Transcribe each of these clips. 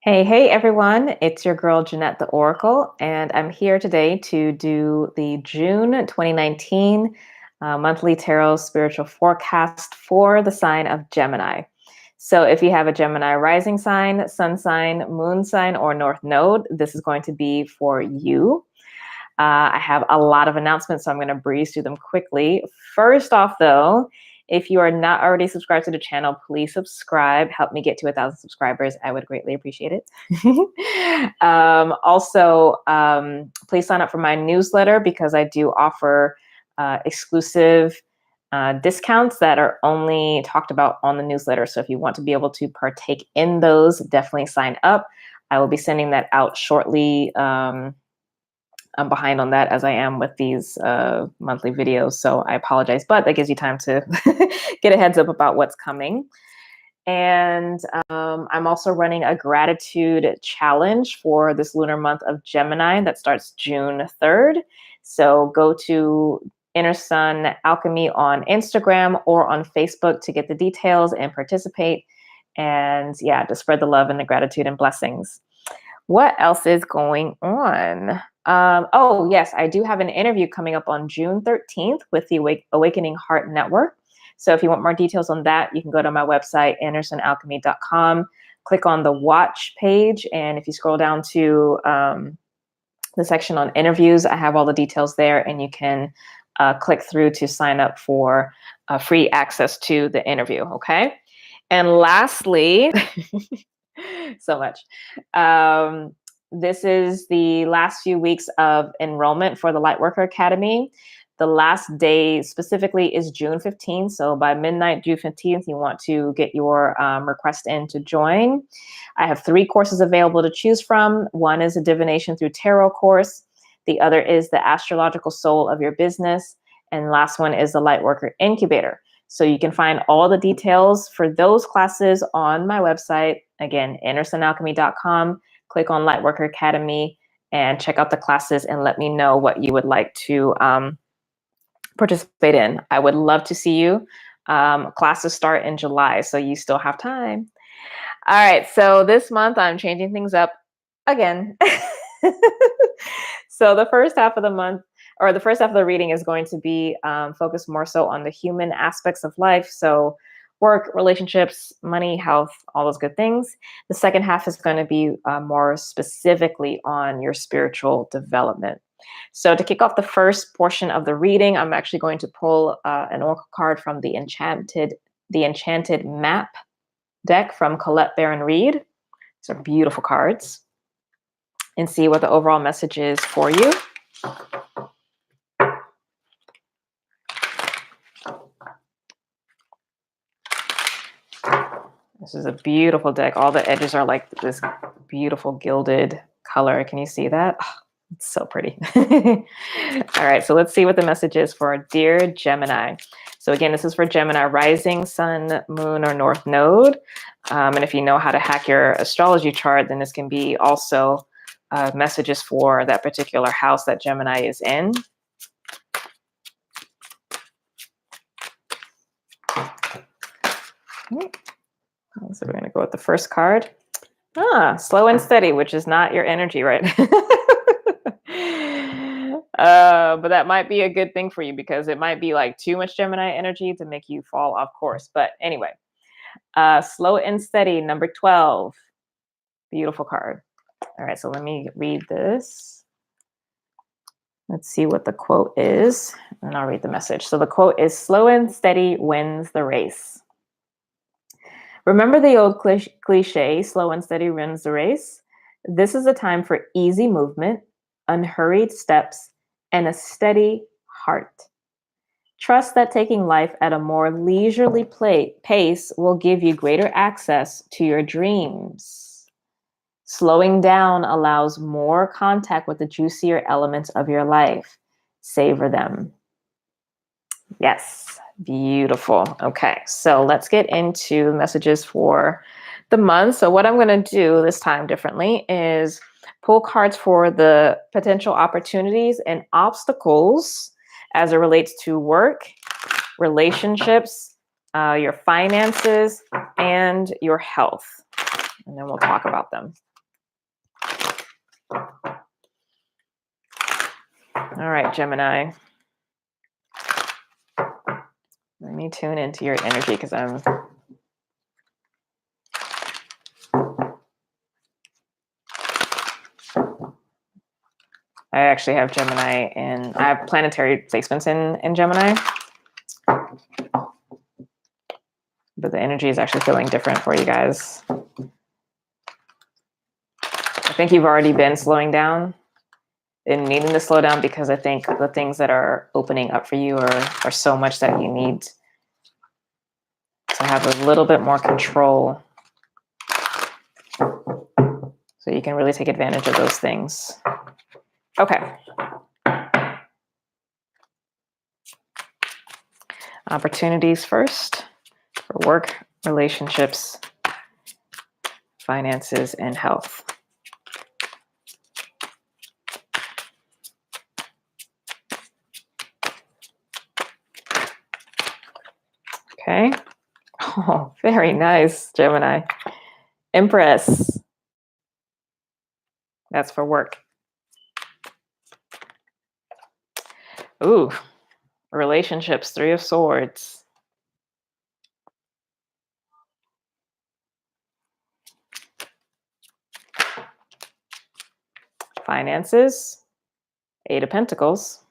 Hey everyone, it's your girl Jeanette the Oracle, and I'm here today to do the June 2019 monthly tarot spiritual forecast for the sign of Gemini. So if you have a Gemini rising sign, sun sign, moon sign, or north node, this is going to be for you. I have a lot of announcements, so I'm going to breeze through them quickly. First off, though, if you are not already subscribed to the channel, please subscribe. Help me get to 1,000 subscribers. I would greatly appreciate it. Also, please sign up for my newsletter because I do offer exclusive discounts that are only talked about on the newsletter. So if you want to be able to partake in those, definitely sign up. I will be sending that out shortly. I'm behind on that as I am with these monthly videos, so I apologize, but that gives you time to get a heads up about what's coming. And I'm also running a gratitude challenge for this lunar month of Gemini that starts June 3rd. So go to Inner Sun Alchemy on Instagram or on Facebook to get the details and participate. And yeah, to spread the love and the gratitude and blessings. What else is going on? Oh, yes, I do have an interview coming up on June 13th with the Awakening Heart Network. So if you want more details on that, you can go to my website, andersonalchemy.com, click on the watch page. And if you scroll down to the section on interviews, I have all the details there, and you can click through to sign up for free access to the interview, okay? And lastly, so much. This is the last few weeks of enrollment for the Lightworker Academy. The last day specifically is June 15th. So by midnight, June 15th, you want to get your request in to join. I have 3 courses available to choose from. One is a Divination Through Tarot course. The other is the Astrological Soul of Your Business. And the last one is the Lightworker Incubator. So you can find all the details for those classes on my website. Again, andersonalchemy.com. Click on Lightworker Academy and check out the classes and let me know what you would like to participate in. I would love to see you. Classes start in July, so you still have time. All right, so this month I'm changing things up again. So the first half of the month, or the first half of the reading, is going to be focused more so on the human aspects of life. So work, relationships, money, health, all those good things. The second half is going to be more specifically on your spiritual development. So to kick off the first portion of the reading, I'm actually going to pull an oracle card from the Enchanted Map deck from Colette Baron Reed. These are beautiful cards. And see what the overall message is for you. This is a beautiful deck. All the edges are like this beautiful gilded color. Can you see that? Oh, it's so pretty. All right, so let's see what the message is for Dear Gemini. So again, this is for Gemini rising, sun, moon, or north node. And if you know how to hack your astrology chart, then this can be also messages for that particular house that Gemini is in. So we're going to go with the first card. Slow and steady, which is not your energy, right? But that might be a good thing for you because it might be like too much Gemini energy to make you fall off course. But anyway, slow and steady, number 12. Beautiful card. All right, so let me read this. Let's see what the quote is, and I'll read the message. So the quote is, slow and steady wins the race. Remember the old cliche, slow and steady wins the race? This is a time for easy movement, unhurried steps, and a steady heart. Trust that taking life at a more leisurely pace will give you greater access to your dreams. Slowing down allows more contact with the juicier elements of your life. Savor them. Yes, beautiful. Okay, so let's get into messages for the month. So what I'm going to do this time differently is pull cards for the potential opportunities and obstacles as it relates to work, relationships, your finances, and your health. And then we'll talk about them. All right, Gemini. Let me tune into your energy because I actually have Gemini and I have planetary placements in Gemini. But the energy is actually feeling different for you guys. I think you've already been slowing down and needing to slow down because I think the things that are opening up for you are so much that you need to have a little bit more control so you can really take advantage of those things. Okay. Opportunities first for work, relationships, finances, and health. Okay. Oh, very nice, Gemini. Empress. That's for work. Ooh, relationships, 3 of Swords. Finances, 8 of Pentacles.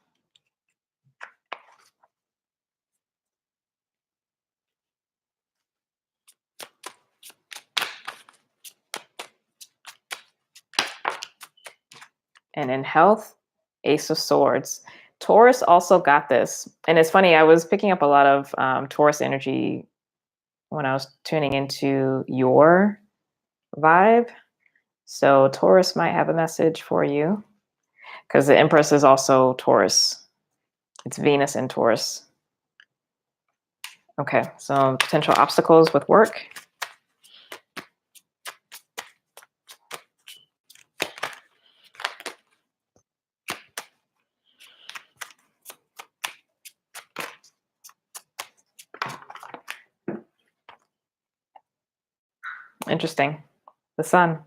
And in health, Ace of Swords. Taurus also got this. And it's funny, I was picking up a lot of Taurus energy when I was tuning into your vibe. So Taurus might have a message for you because the Empress is also Taurus. It's Venus in Taurus. Okay, so potential obstacles with work. Interesting. The Sun.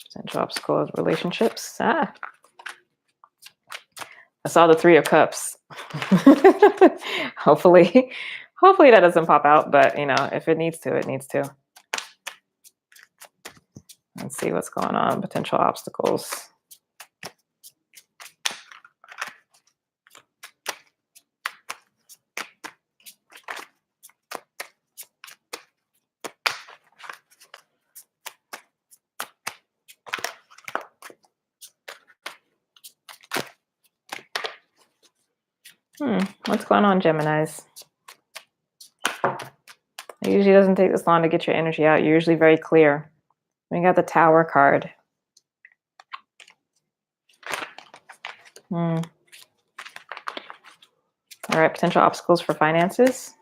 Potential obstacles, relationships. I saw the 3 of Cups. hopefully that doesn't pop out, but you know, if it needs to, it needs to. Let's see what's going on. Potential obstacles. What's going on, Geminis? It usually doesn't take this long to get your energy out. You're usually very clear. We got the Tower card. All right, potential obstacles for finances.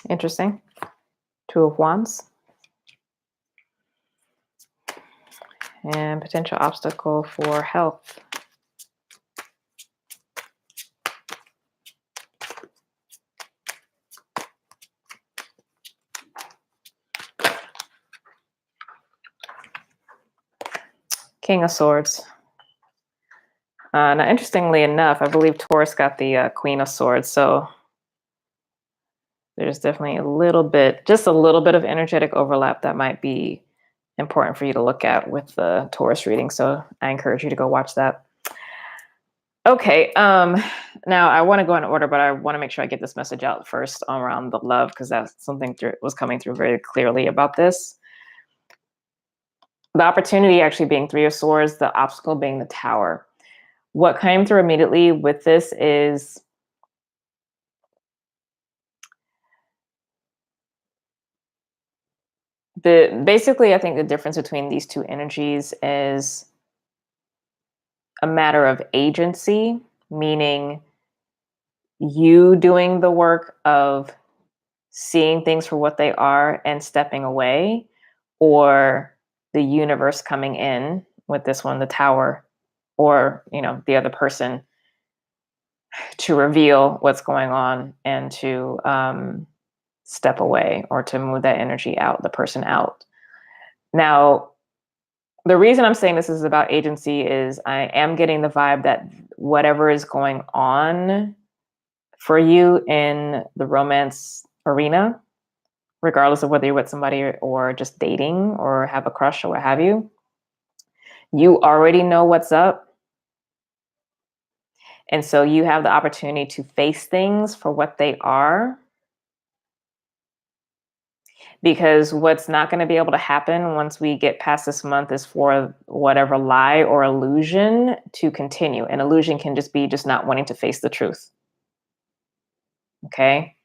Interesting. 2 of Wands. And potential obstacle for health. King of Swords. Now, interestingly enough, I believe Taurus got the Queen of Swords. So there's definitely just a little bit of energetic overlap that might be important for you to look at with the Taurus reading. So I encourage you to go watch that. Okay. Now I want to go in order, but I want to make sure I get this message out first around the love, because that's something was coming through very clearly about this. The opportunity actually being 3 of Swords, the obstacle being the Tower. What came through immediately with this is basically, I think the difference between these two energies is a matter of agency, meaning you doing the work of seeing things for what they are and stepping away, or the universe coming in with this one, the Tower, or, the other person, to reveal what's going on and to step away or to move that energy out, the person out. Now, the reason I'm saying this is about agency is I am getting the vibe that whatever is going on for you in the romance arena, regardless of whether you're with somebody or just dating or have a crush or what have you, you already know what's up. And so you have the opportunity to face things for what they are, because what's not going to be able to happen once we get past this month is for whatever lie or illusion to continue. An illusion can just be just not wanting to face the truth. Okay.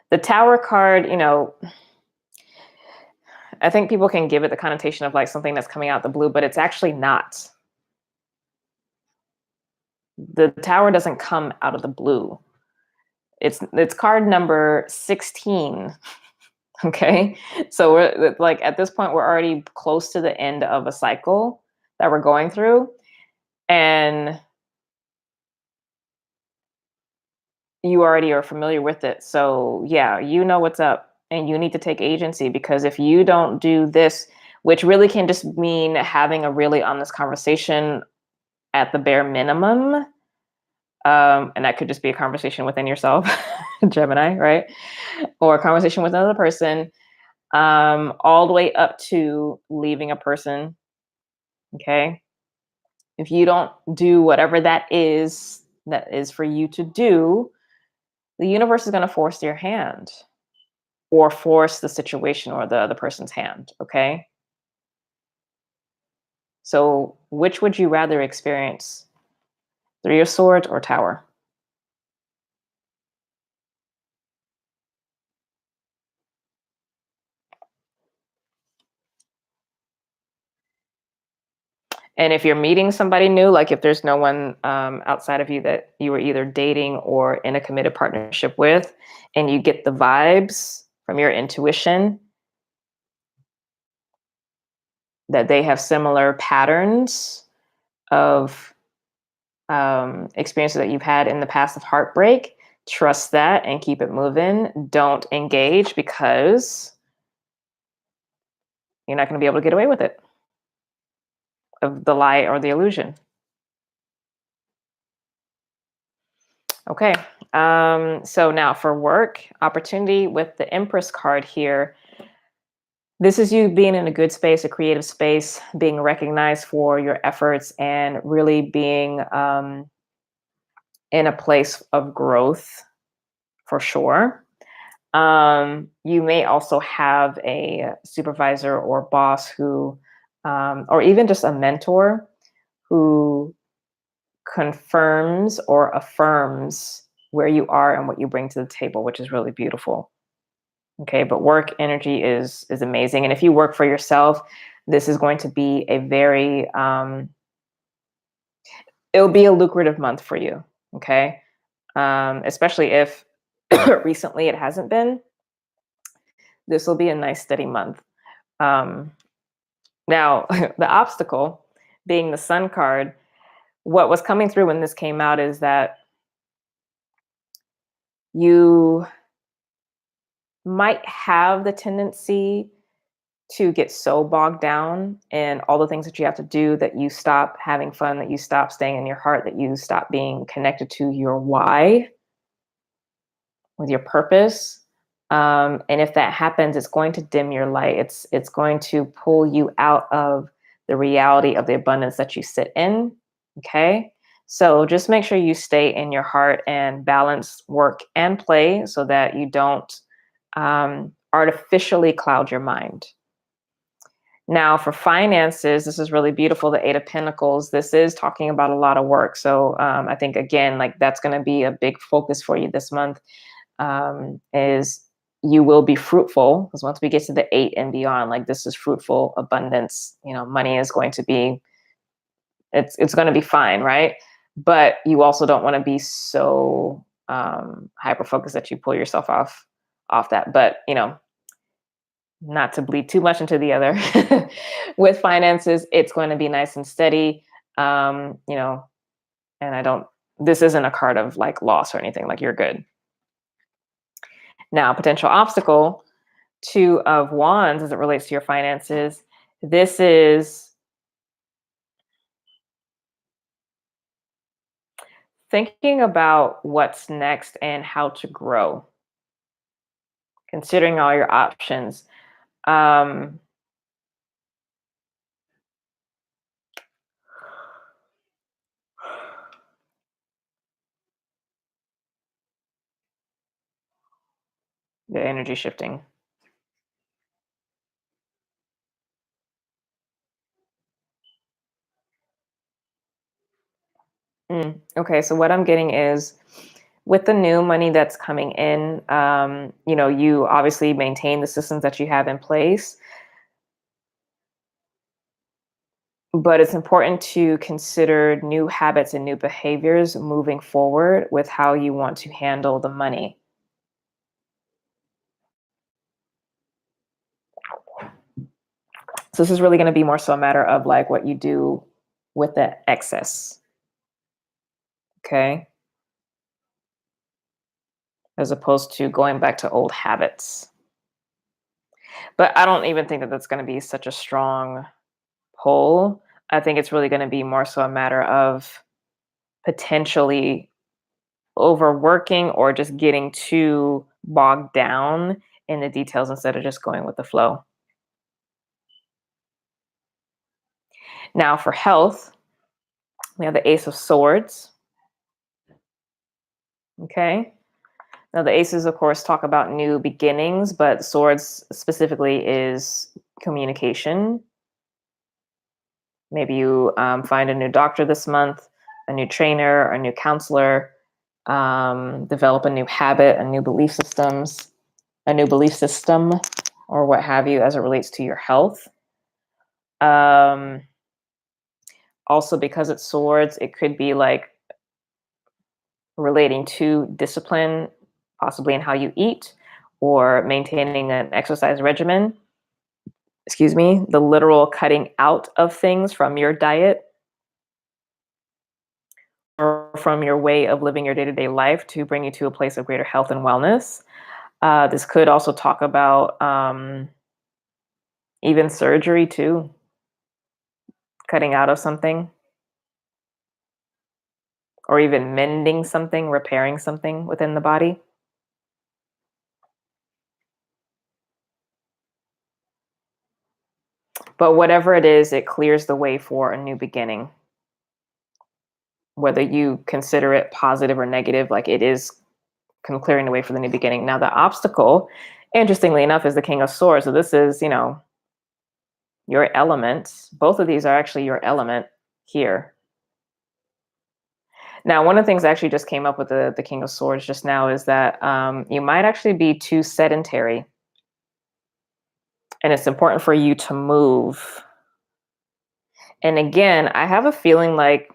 The Tower card, I think people can give it the connotation of like something that's coming out the blue, but it's actually not. The Tower doesn't come out of the blue. It's card number 16. Okay. So we're like, at this point, we're already close to the end of a cycle that we're going through. And you already are familiar with it. So yeah, you know what's up and you need to take agency, because if you don't do this, which really can just mean having a really honest conversation at the bare minimum, and that could just be a conversation within yourself, Gemini, right? Or a conversation with another person, all the way up to leaving a person. Okay. If you don't do whatever that is for you to do, the universe is going to force your hand or force the situation or the other person's hand. Okay. So which would you rather experience? Three of Swords or Tower? And if you're meeting somebody new, like if there's no one outside of you that you were either dating or in a committed partnership with, and you get the vibes from your intuition that they have similar patterns of experiences that you've had in the past of heartbreak, trust that and keep it moving. Don't engage, because you're not going to be able to get away with it, of the lie or the illusion. Okay. So now for work opportunity with the Empress card here, this is you being in a good space, a creative space, being recognized for your efforts, and really being in a place of growth for sure. You may also have a supervisor or boss who, or even just a mentor who confirms or affirms where you are and what you bring to the table, which is really beautiful. Okay, but work energy is amazing. And if you work for yourself, this is going to be a very it'll be a lucrative month for you. Okay. Especially if recently it hasn't been. This will be a nice steady month. Now, the obstacle being the Sun card, what was coming through when this came out is that you might have the tendency to get so bogged down in all the things that you have to do that you stop having fun, that you stop staying in your heart, that you stop being connected to your why, with your purpose. And if that happens, it's going to dim your light. It's going to pull you out of the reality of the abundance that you sit in. Okay. So just make sure you stay in your heart and balance work and play so that you don't artificially cloud your mind. Now, for finances, this is really beautiful. The Eight of Pentacles, this is talking about a lot of work. So I think, again, like that's going to be a big focus for you this month, is you will be fruitful, because once we get to the 8 and beyond, like this is fruitful abundance. Money is going to be, it's going to be fine, right? But you also don't want to be so hyper focused that you pull yourself off that. But not to bleed too much into the other. With finances, it's going to be nice and steady. And I don't, this isn't a card of like loss or anything, like you're good. Now, potential obstacle, 2 of Wands as it relates to your finances. This is thinking about what's next and how to grow, considering all your options. Um, the energy shifting. Okay, so what I'm getting is with the new money that's coming in, you obviously maintain the systems that you have in place, but it's important to consider new habits and new behaviors moving forward with how you want to handle the money. So this is really going to be more so a matter of like what you do with the excess. Okay. As opposed to going back to old habits. But I don't even think that that's going to be such a strong pull. I think it's really going to be more so a matter of potentially overworking or just getting too bogged down in the details instead of just going with the flow. Now, for health, we have the Ace of Swords. Okay. Now, the aces, of course, talk about new beginnings, but swords specifically is communication. Maybe you find a new doctor this month, a new trainer, a new counselor, develop a new habit, a new belief system, or what have you as it relates to your health. Also, because it's swords, it could be like relating to discipline, possibly in how you eat or maintaining an exercise regimen. Excuse me, the literal cutting out of things from your diet or from your way of living your day-to-day life to bring you to a place of greater health and wellness. This could also talk about even surgery too, cutting out of something, or even mending something, repairing something within the body. But whatever it is, it clears the way for a new beginning. Whether you consider it positive or negative, like it is clearing the way for the new beginning. Now, the obstacle, interestingly enough, is the King of Swords. So this is, your element. Both of these are actually your element here. Now, one of the things I actually just came up with the King of Swords just now is that you might actually be too sedentary. And it's important for you to move. And again, I have a feeling like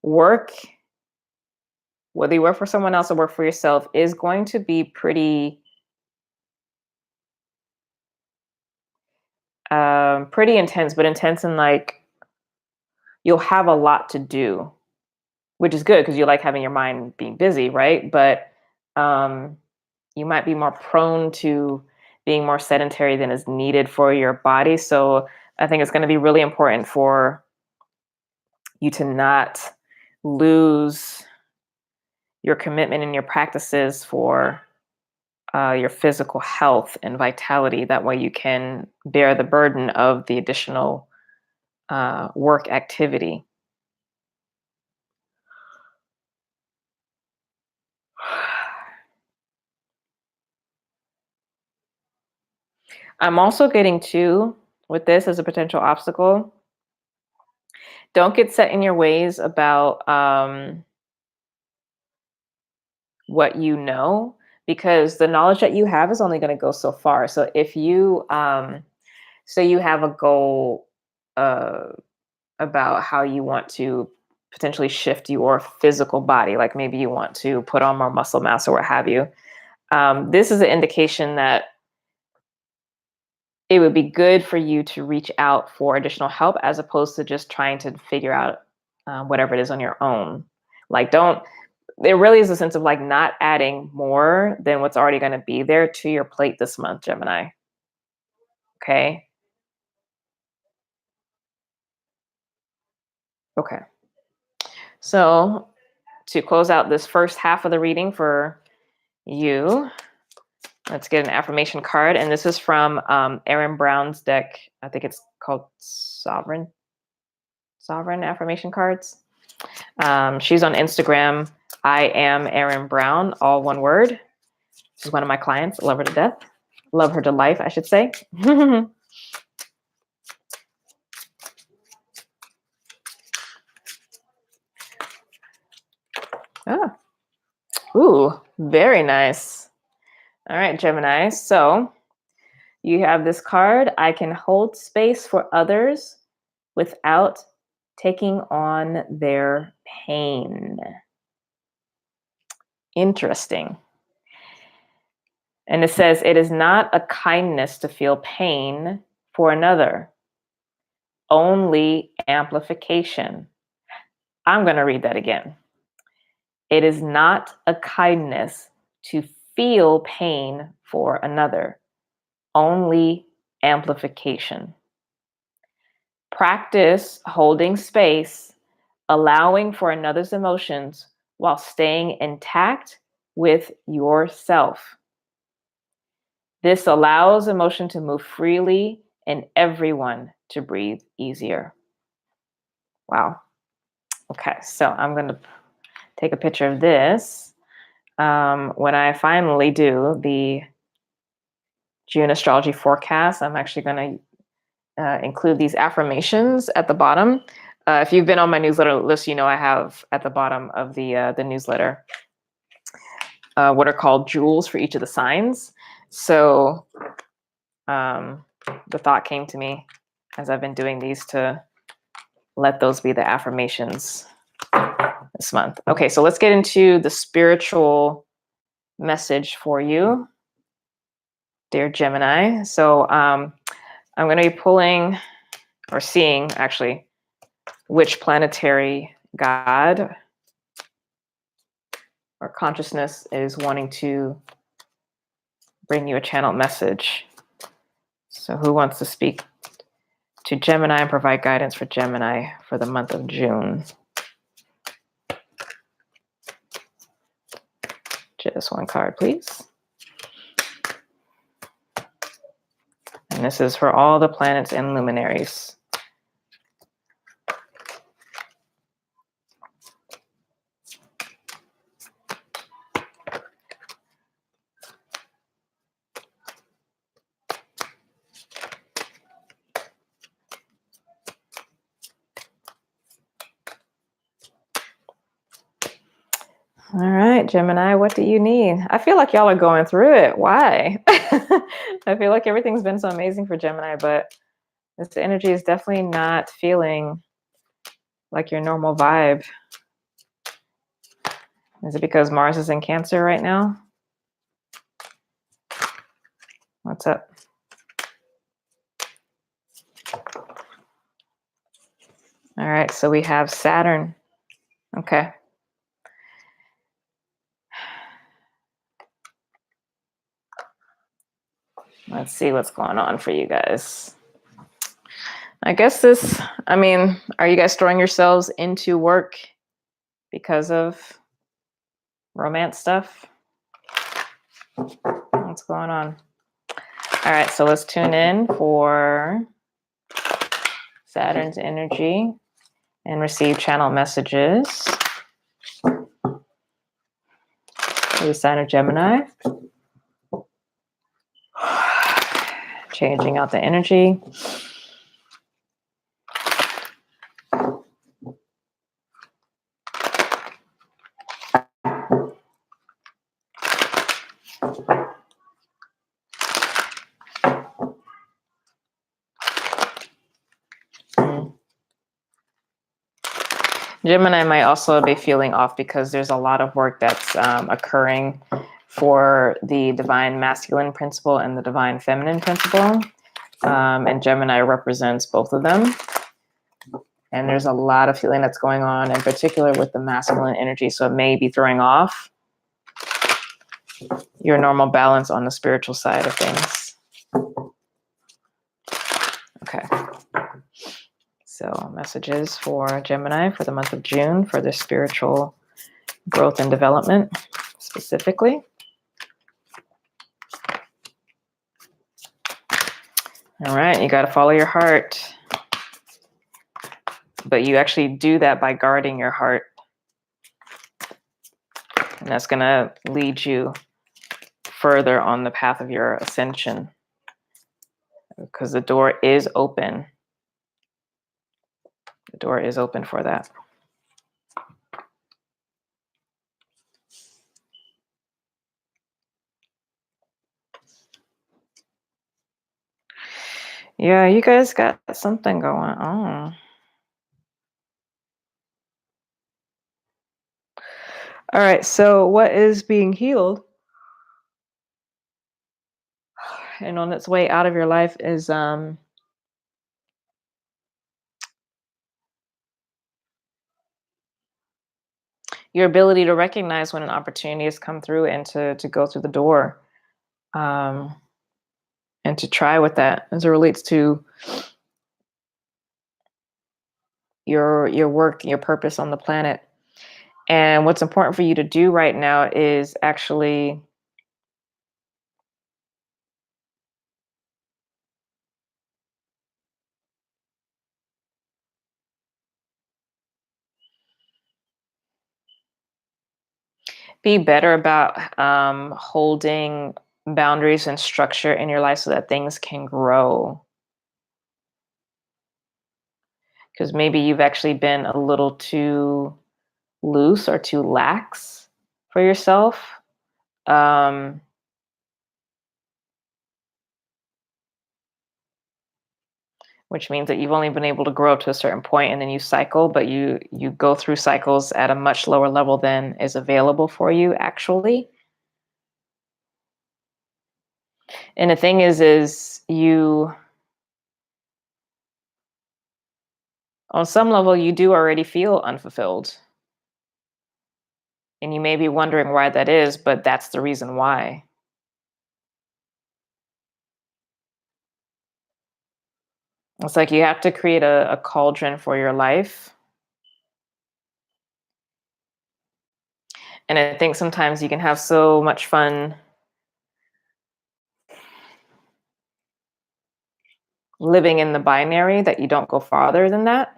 work, whether you work for someone else or work for yourself, is going to be pretty intense, but intense in like you'll have a lot to do, which is good because you like having your mind being busy, right? But you might be more prone to being more sedentary than is needed for your body. So I think it's going to be really important for you to not lose your commitment and your practices for your physical health and vitality. That way you can bear the burden of the additional work activity. I'm also getting too, with this as a potential obstacle, don't get set in your ways about what you know, because the knowledge that you have is only going to go so far. So if you say you have a goal about how you want to potentially shift your physical body. Like maybe you want to put on more muscle mass or what have you. This is an indication that it would be good for you to reach out for additional help as opposed to just trying to figure out whatever it is on your own. Like there really is a sense of like not adding more than what's already going to be there to your plate this month, Gemini. Okay. Okay. So to close out this first half of the reading for you, let's get an affirmation card. And this is from Erin Brown's deck. I think it's called Sovereign Affirmation Cards. She's on Instagram. I am Erin Brown, all one word. She's one of my clients. Love her to death. Love her to life, I should say. Ah. Ooh, very nice. All right, Gemini. So you have this card. I can hold space for others without taking on their pain. Interesting. And it says, it is not a kindness to feel pain for another, only amplification. I'm going to read that again. It is not a kindness to feel pain for another, only amplification. Practice holding space, allowing for another's emotions while staying intact with yourself. This allows emotion to move freely and everyone to breathe easier. Wow. Okay, so I'm going to take a picture of this. When I finally do the June astrology forecast, I'm actually going to include these affirmations at the bottom. If you've been on my newsletter list, you know I have at the bottom of the newsletter what are called jewels for each of the signs. So the thought came to me as I've been doing these to let those be the affirmations this month. Okay, so let's get into the spiritual message for you, dear Gemini. So I'm going to be pulling or seeing actually which planetary god or consciousness is wanting to bring you a channeled message. So who wants to speak to Gemini and provide guidance for Gemini for the month of June? Just one card, please. And this is for all the planets and luminaries. All right, Gemini, what do you need? I feel like y'all are going through it. Why? I feel like everything's been so amazing for Gemini, but this energy is definitely not feeling like your normal vibe. Is it because Mars is in Cancer right now? What's up? All right, so we have Saturn. Okay. Let's see what's going on for you guys. I guess are you guys throwing yourselves into work because of romance stuff? What's going on? All right, so let's tune in for Saturn's energy and receive channel messages. For the sign of Gemini. Changing out the energy. Gemini might also be feeling off because there's a lot of work that's occurring for the divine masculine principle and the divine feminine principle. And Gemini represents both of them. And there's a lot of healing that's going on, in particular with the masculine energy. So it may be throwing off your normal balance on the spiritual side of things. Okay. So messages for Gemini for the month of June for their spiritual growth and development specifically. All right, you got to follow your heart. But you actually do that by guarding your heart. And that's going to lead you further on the path of your ascension. Because the door is open. The door is open for that. Yeah, you guys got something going on. All right, so what is being healed and on its way out of your life is your ability to recognize when an opportunity has come through and to go through the door, and to try with that as it relates to your work, your purpose on the planet. And what's important for you to do right now is actually be better about holding boundaries and structure in your life so that things can grow. Because maybe you've actually been a little too loose or too lax for yourself. Which means that you've only been able to grow up to a certain point and then you cycle, but you go through cycles at a much lower level than is available for you actually. And the thing is you, on some level, you do already feel unfulfilled. And you may be wondering why that is, but that's the reason why. It's like you have to create a cauldron for your life. And I think sometimes you can have so much fun living in the binary that you don't go farther than that.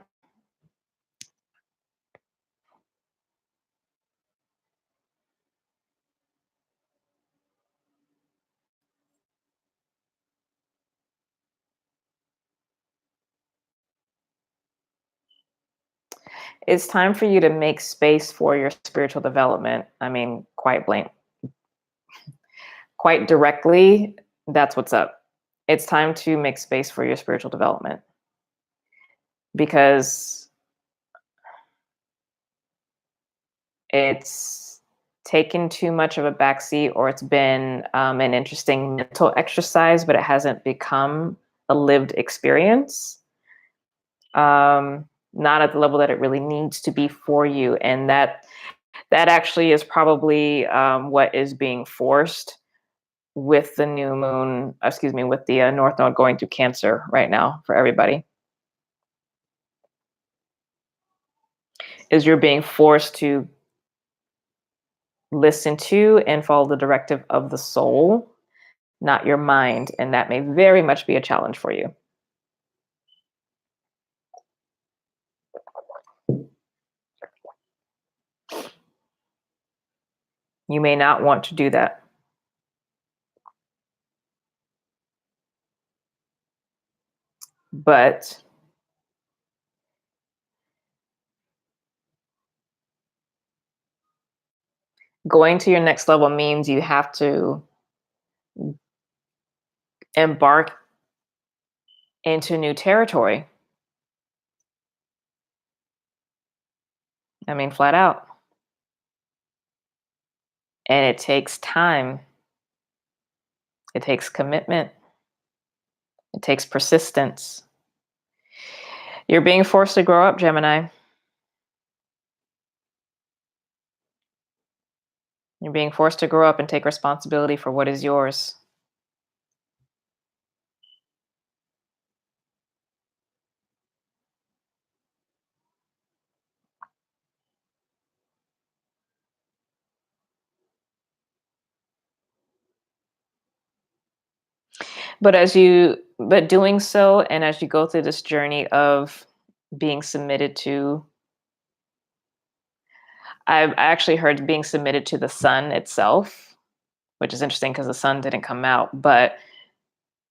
It's time for you to make space for your spiritual development. I mean, quite directly, that's what's up. It's time to make space for your spiritual development because it's taken too much of a backseat, or it's been an interesting mental exercise, but it hasn't become a lived experience. Not at the level that it really needs to be for you. And that actually is probably what is being forced with the new moon, with the North Node going through Cancer right now for everybody. Is you're being forced to listen to and follow the directive of the soul, not your mind. And that may very much be a challenge for you. You may not want to do that. But going to your next level means you have to embark into new territory. I mean, flat out. And it takes time. It takes commitment. It takes persistence. You're being forced to grow up, Gemini. You're being forced to grow up and take responsibility for what is yours. But doing so, and as you go through this journey of being submitted to, I actually heard being submitted to the sun itself, which is interesting because the sun didn't come out, but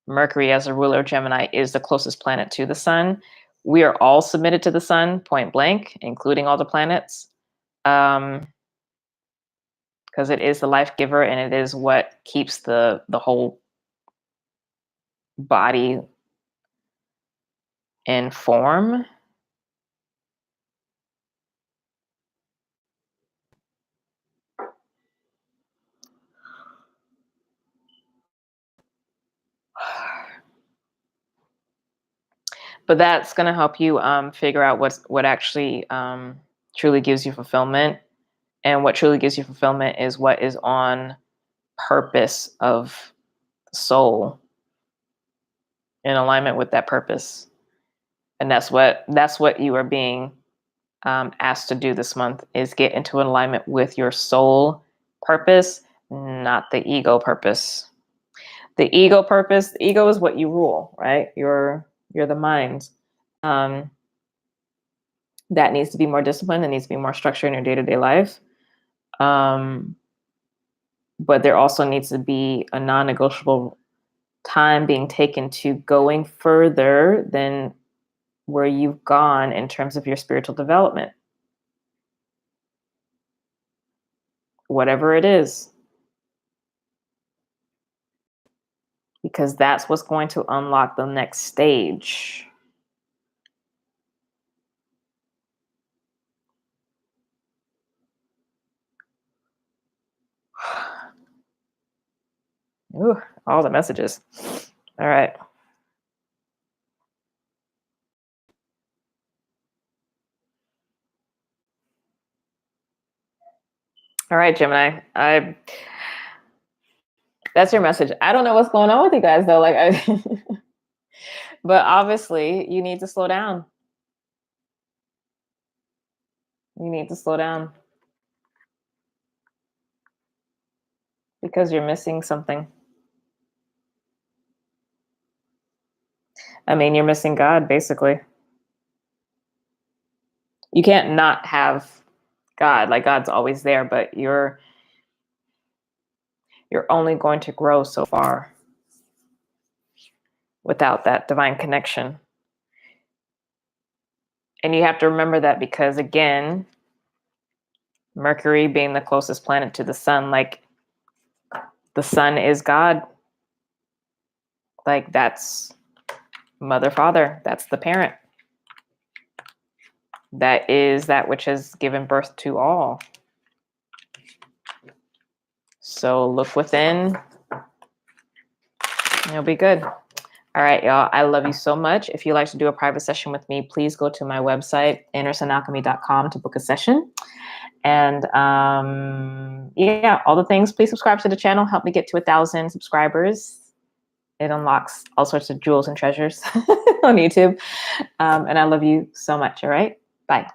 Mercury as a ruler of Gemini is the closest planet to the sun. We are all submitted to the sun, point blank, including all the planets, because it is the life giver and it is what keeps the whole body in form. But that's going to help you figure out what actually truly gives you fulfillment. And what truly gives you fulfillment is what is on purpose of soul, in alignment with that purpose. And that's what you are being asked to do this month, is get into alignment with your soul purpose, not the ego purpose. The ego is what you rule, right? You're the mind. That needs to be more disciplined. It needs to be more structured in your day-to-day life. But there also needs to be a non-negotiable time being taken to going further than where you've gone in terms of your spiritual development. Whatever it is. Because that's what's going to unlock the next stage. Ooh, all the messages. All right. All right, Gemini. That's your message. I don't know what's going on with you guys though. But obviously you need to slow down. You need to slow down. Because you're missing something. I mean, you're missing God, basically. You can't not have God. Like, God's always there, but you're only going to grow so far without that divine connection. And you have to remember that because, again, Mercury being the closest planet to the sun, like, the sun is God. Like, that's mother, father. That's the parent. That is that which has given birth to all. So look within. You'll be good. All right, y'all. I love you so much. If you'd like to do a private session with me, please go to my website, andersonalchemy.com, to book a session. And yeah, all the things. Please subscribe to the channel. Help me get to 1,000 subscribers. It unlocks all sorts of jewels and treasures on YouTube. And I love you so much. All right. Bye.